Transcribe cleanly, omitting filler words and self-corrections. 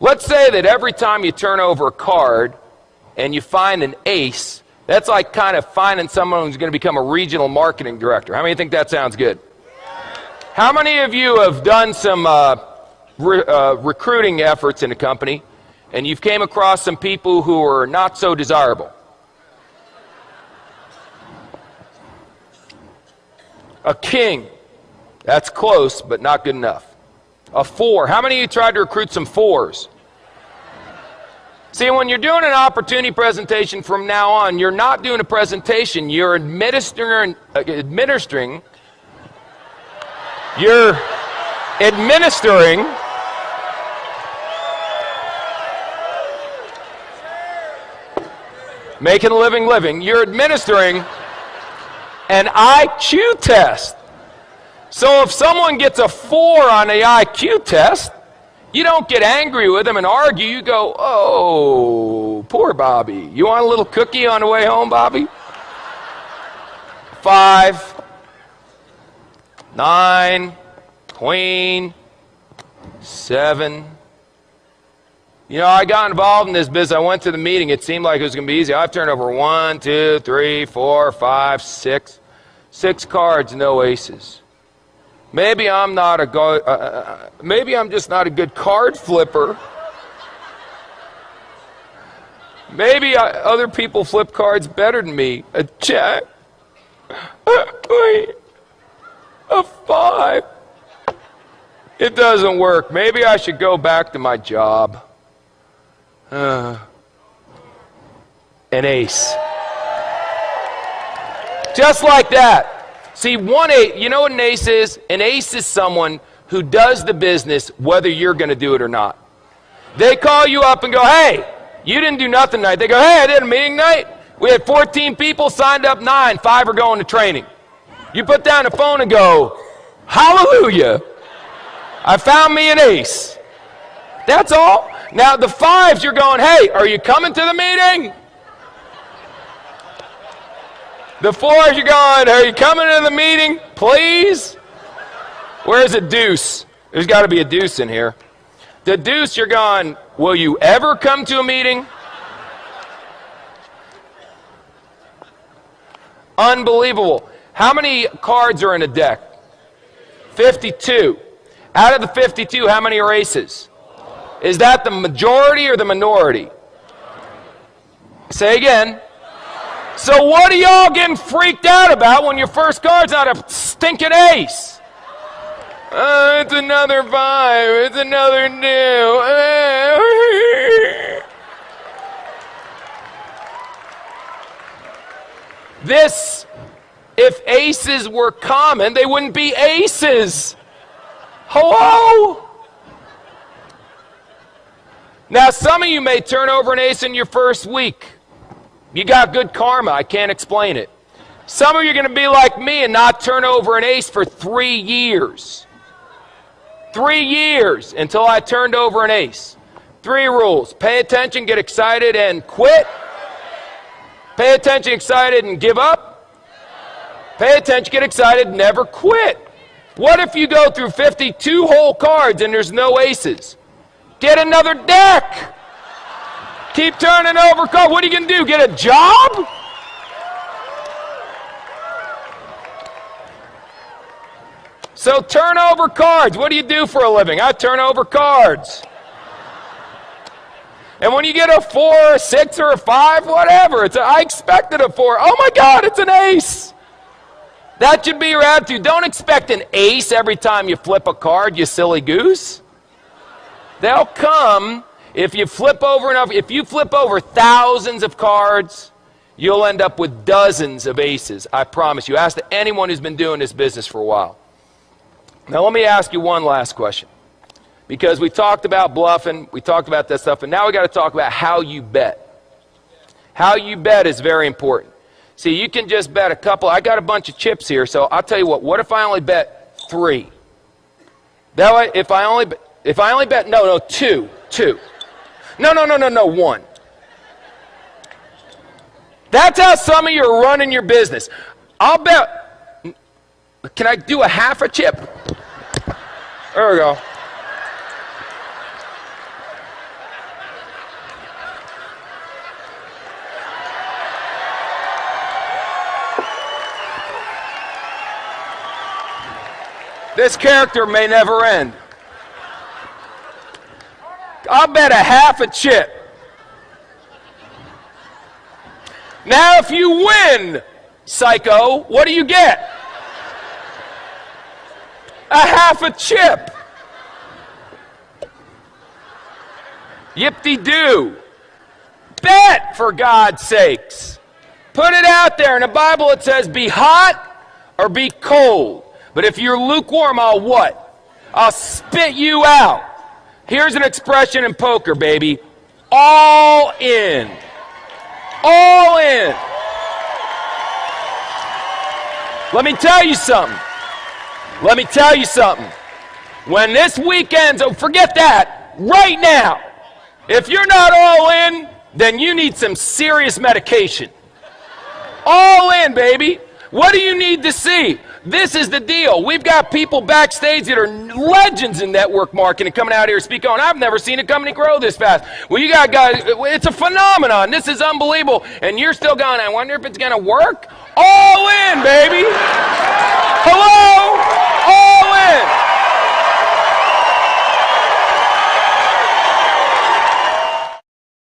Let's say that every time you turn over a card and you find an ace, that's like kind of finding someone who's going to become a regional marketing director. How many think that sounds good? How many of you have done some recruiting efforts in a company and you've came across some people who are not so desirable? A king. That's close, but not good enough. A 4. How many of you tried to recruit some 4s? See, when you're doing an opportunity presentation from now on, you're not doing a presentation, you're administering making a living, you're administering an IQ test. So if someone gets a 4 on the IQ test, you don't get angry with them and argue. You go, oh, poor Bobby. You want a little cookie on the way home, Bobby? 5, 9, queen, 7. You know, I got involved in this business. I went to the meeting. It seemed like it was going to be easy. I've turned over 1, 2, 3, 4, 5, 6. 6 cards, no aces. Maybe I'm just not a good card flipper. Maybe other people flip cards better than me. A jack, a 5. It doesn't work. Maybe I should go back to my job. An ace. Just like that. See, 1 8, you know what an ace is? An ace is someone who does the business whether you're going to do it or not. They call you up and go, hey, you didn't do nothing tonight. They go, hey, I did a meeting night. We had 14 people, signed up 9, 5 are going to training. You put down the phone and go, hallelujah, I found me an ace. That's all. Now the 5s, you're going, hey, are you coming to the meeting? The 4s, you're going, are you coming to the meeting, please? Where's a deuce? There's got to be a deuce in here. The deuce, you're going, will you ever come to a meeting? Unbelievable. How many cards are in a deck? 52. Out of the 52, how many are aces? Is that the majority or the minority? Say again. So what are y'all getting freaked out about when your first card's not a stinking ace? It's another 5. It's another 2. This, if aces were common, they wouldn't be aces. Hello? Now, some of you may turn over an ace in your first week. You got good karma. I can't explain it. Some of you are going to be like me and not turn over an ace for 3 years. 3 years until I turned over an ace. 3 rules. Pay attention, get excited, and quit. Pay attention, excited, and give up. Pay attention, get excited, never quit. What if you go through 52 whole cards and there's no aces? Get another deck. Keep turning over cards. What are you going to do? Get a job? So turn over cards. What do you do for a living? I turn over cards. And when you get a 4, a 6, or a 5, whatever, I expected a 4. Oh my God, it's an ace. That should be your attitude. Don't expect an ace every time you flip a card, you silly goose. They'll come if you flip over enough. If you flip over thousands of cards, you'll end up with dozens of aces. I promise you. Ask anyone who's been doing this business for a while. Now let me ask you one last question. Because we talked about bluffing, we talked about that stuff, and now we got to talk about how you bet. How you bet is very important. See, you can just bet a couple. I got a bunch of chips here, so I'll tell you what if I only bet 3? That way, if I only bet, no, 2. No, 1. That's how some of you are running your business. I'll bet, can I do a half a chip? There we go. This character may never end. I'll bet a half a chip. Now, if you win, psycho, what do you get? A half a chip. Yip-de-doo. Bet, for God's sakes. Put it out there. In the Bible it says be hot or be cold. But if you're lukewarm, I'll what? I'll spit you out. Here's an expression in poker, baby. All in. All in. Let me tell you something. Let me tell you something. When this weekend's over, forget that. Right now. If you're not all in, then you need some serious medication. All in, baby. What do you need to see? This is the deal. We've got people backstage that are legends in network marketing coming out here speaking on. I've never seen a company grow this fast. Well, you got guys, it's a phenomenon. This is unbelievable. And you're still going, I wonder if it's going to work? All in, baby.